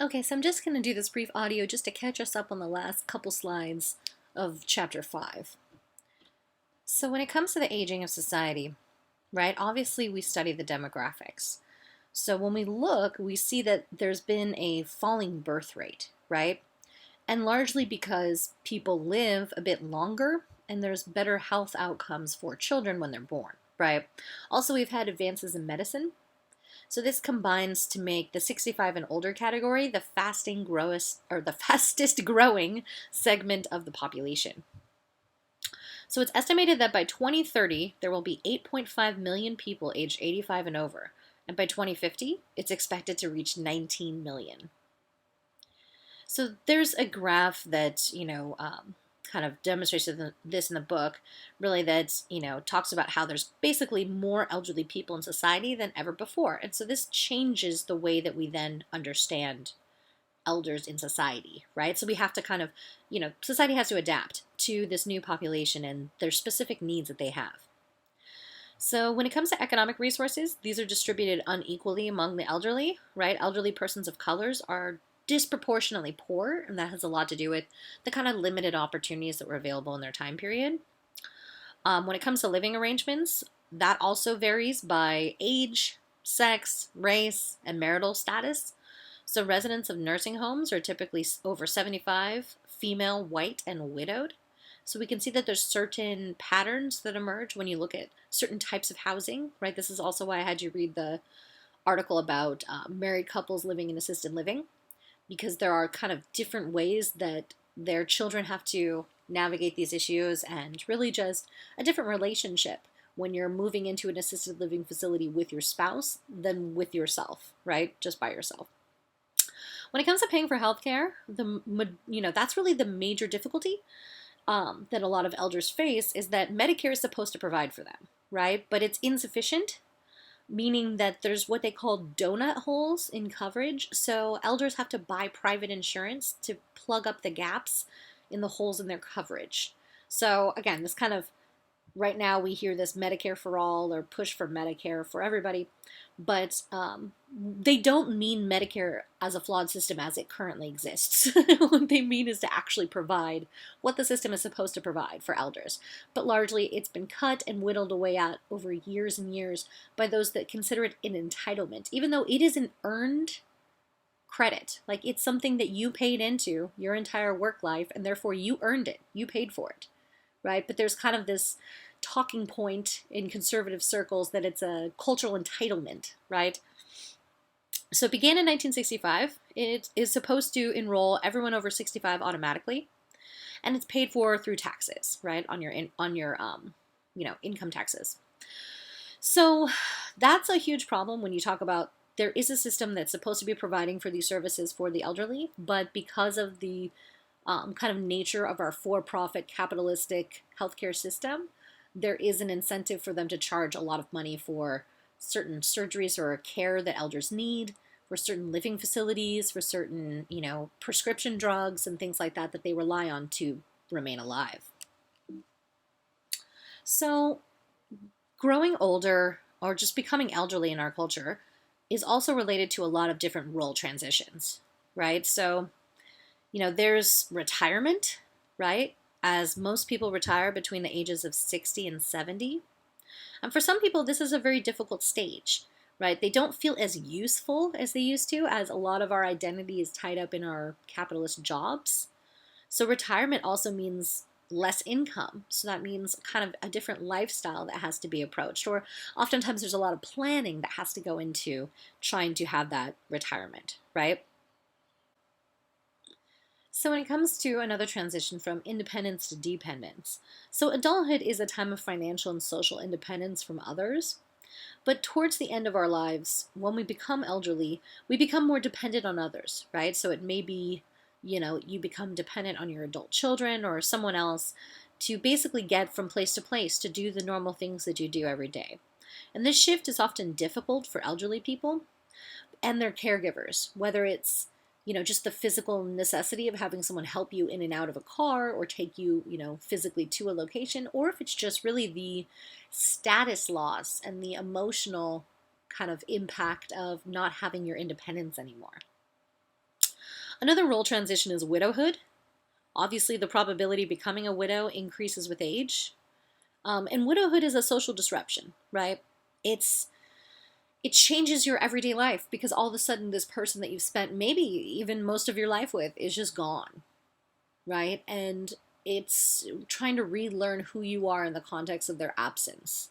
Okay, so I'm just going to do this brief audio just to catch us up on the last couple slides of chapter 5. So when it comes to the aging of society, right, obviously we study the demographics. So when we look, we see that there's been a falling birth rate, right? And largely because people live a bit longer and there's better health outcomes for children when they're born, right? Also, we've had advances in medicine. So this combines to make the 65 and older category the fastest growing segment of the population. So it's estimated that by 2030, there will be 8.5 million people aged 85 and over. And by 2050, it's expected to reach 19 million. So there's a graph that, kind of demonstrates this in the book, really that, talks about how there's basically more elderly people in society than ever before. And so this changes the way that we then understand elders in society, right? So we have to kind of, society has to adapt to this new population and their specific needs that they have. So when it comes to economic resources, these are distributed unequally among the elderly, right? Elderly persons of colors are disproportionately poor, and that has a lot to do with the kind of limited opportunities that were available in their time period. When it comes to living arrangements, that also varies by age, sex, race, and marital status. So residents of nursing homes are typically over 75, female, white, and widowed. So we can see that there's certain patterns that emerge when you look at certain types of housing, right? This is also why I had you read the article about married couples living in assisted living, because there are kind of different ways that their children have to navigate these issues and really just a different relationship when you're moving into an assisted living facility with your spouse than with yourself, right? Just by yourself. When it comes to paying for healthcare, that's really the major difficulty that a lot of elders face is that Medicare is supposed to provide for them, right? But it's insufficient, meaning that there's what they call donut holes in coverage. So elders have to buy private insurance to plug up the gaps in the holes in their coverage. So again, this kind of, right now we hear this Medicare for all or push for Medicare for everybody, but they don't mean Medicare as a flawed system as it currently exists. What they mean is to actually provide what the system is supposed to provide for elders. But largely it's been cut and whittled away at over years and years by those that consider it an entitlement, even though it is an earned credit. Like, it's something that you paid into your entire work life and therefore you earned it. You paid for it, right? But there's kind of this talking point in conservative circles that it's a cultural entitlement, right? So it began in 1965. It is supposed to enroll everyone over 65 automatically, and it's paid for through taxes, right, on your income taxes. So that's a huge problem when you talk about there is a system that's supposed to be providing for these services for the elderly, but because of the kind of nature of our for-profit capitalistic healthcare system, there is an incentive for them to charge a lot of money for certain surgeries or care that elders need, for certain living facilities, for certain, prescription drugs and things like that that they rely on to remain alive. So growing older or just becoming elderly in our culture is also related to a lot of different role transitions, right? So, there's retirement, right? As most people retire between the ages of 60 and 70. And for some people, this is a very difficult stage, right? They don't feel as useful as they used to, as a lot of our identity is tied up in our capitalist jobs. So retirement also means less income. So that means kind of a different lifestyle that has to be approached. Or oftentimes there's a lot of planning that has to go into trying to have that retirement, right? So when it comes to another transition from independence to dependence, so adulthood is a time of financial and social independence from others. But towards the end of our lives, when we become elderly, we become more dependent on others, right? So it may be, you become dependent on your adult children or someone else to basically get from place to place to do the normal things that you do every day. And this shift is often difficult for elderly people and their caregivers, whether it's just the physical necessity of having someone help you in and out of a car or take you, physically to a location, or if it's just really the status loss and the emotional kind of impact of not having your independence anymore. Another role transition is widowhood. Obviously, the probability of becoming a widow increases with age. And widowhood is a social disruption, right? It's it changes your everyday life because all of a sudden this person that you've spent maybe even most of your life with is just gone, right? And it's trying to relearn who you are in the context of their absence,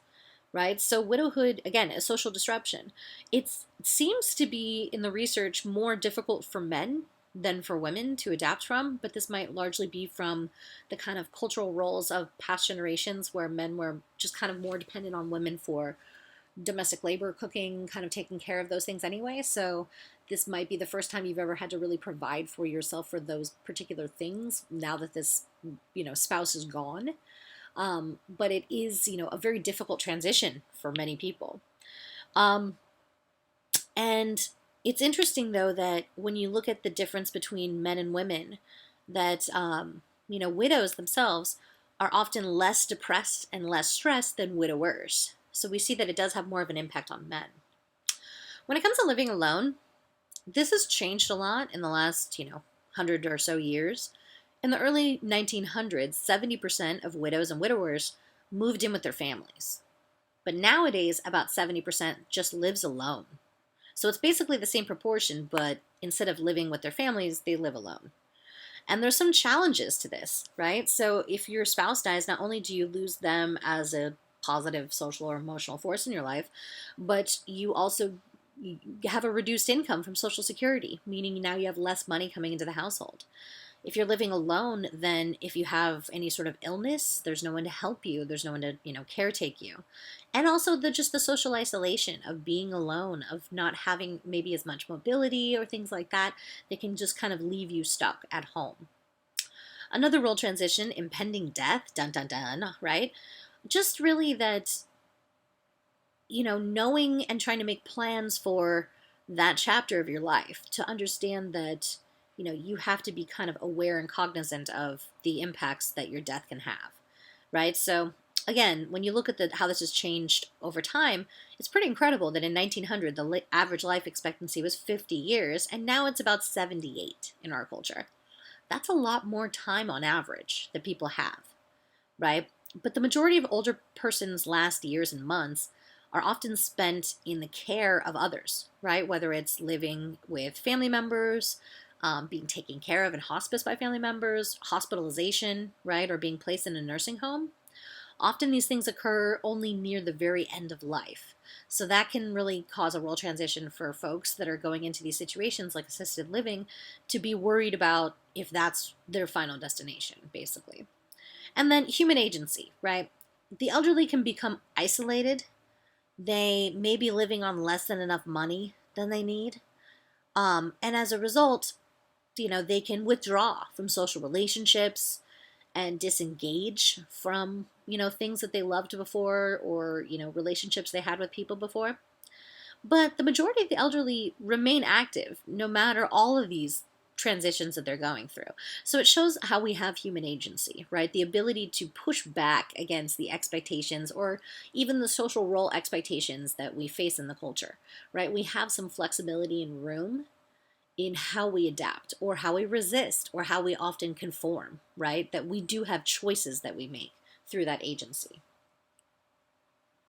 right? So widowhood, again, a social disruption. It seems to be in the research more difficult for men than for women to adapt from, but this might largely be from the kind of cultural roles of past generations where men were just kind of more dependent on women for domestic labor, cooking, kind of taking care of those things anyway. So this might be the first time you've ever had to really provide for yourself for those particular things now that this, spouse is gone. But it is, a very difficult transition for many people. And it's interesting, though, that when you look at the difference between men and women, that, widows themselves are often less depressed and less stressed than widowers. So we see that it does have more of an impact on men. When it comes to living alone, this has changed a lot in the last, 100 or so years. In the early 1900s, 70% of widows and widowers moved in with their families. But nowadays, about 70% just lives alone. So it's basically the same proportion, but instead of living with their families, they live alone. And there's some challenges to this, right? So if your spouse dies, not only do you lose them as a positive social or emotional force in your life, but you also have a reduced income from Social Security, meaning now you have less money coming into the household. If you're living alone, then if you have any sort of illness, there's no one to help you. There's no one to, caretake you. And also just the social isolation of being alone, of not having maybe as much mobility or things like that. They can just kind of leave you stuck at home. Another role transition, impending death, dun dun dun, right? Just really that, knowing and trying to make plans for that chapter of your life, to understand that, you have to be kind of aware and cognizant of the impacts that your death can have, right? So again, when you look at how this has changed over time, it's pretty incredible that in 1900, the average life expectancy was 50 years, and now it's about 78 in our culture. That's a lot more time on average that people have, right? But the majority of older persons' last years and months are often spent in the care of others, right? Whether it's living with family members, being taken care of in hospice by family members, hospitalization, right? Or being placed in a nursing home. Often these things occur only near the very end of life. So that can really cause a role transition for folks that are going into these situations like assisted living to be worried about if that's their final destination, basically. And then human agency, right? The elderly can become isolated. They may be living on less than enough money than they need. And as a result, they can withdraw from social relationships and disengage from, things that they loved before or, relationships they had with people before. But the majority of the elderly remain active no matter all of these transitions that they're going through. So it shows how we have human agency, right? The ability to push back against the expectations or even the social role expectations that we face in the culture, right? We have some flexibility and room in how we adapt or how we resist or how we often conform, right? That we do have choices that we make through that agency.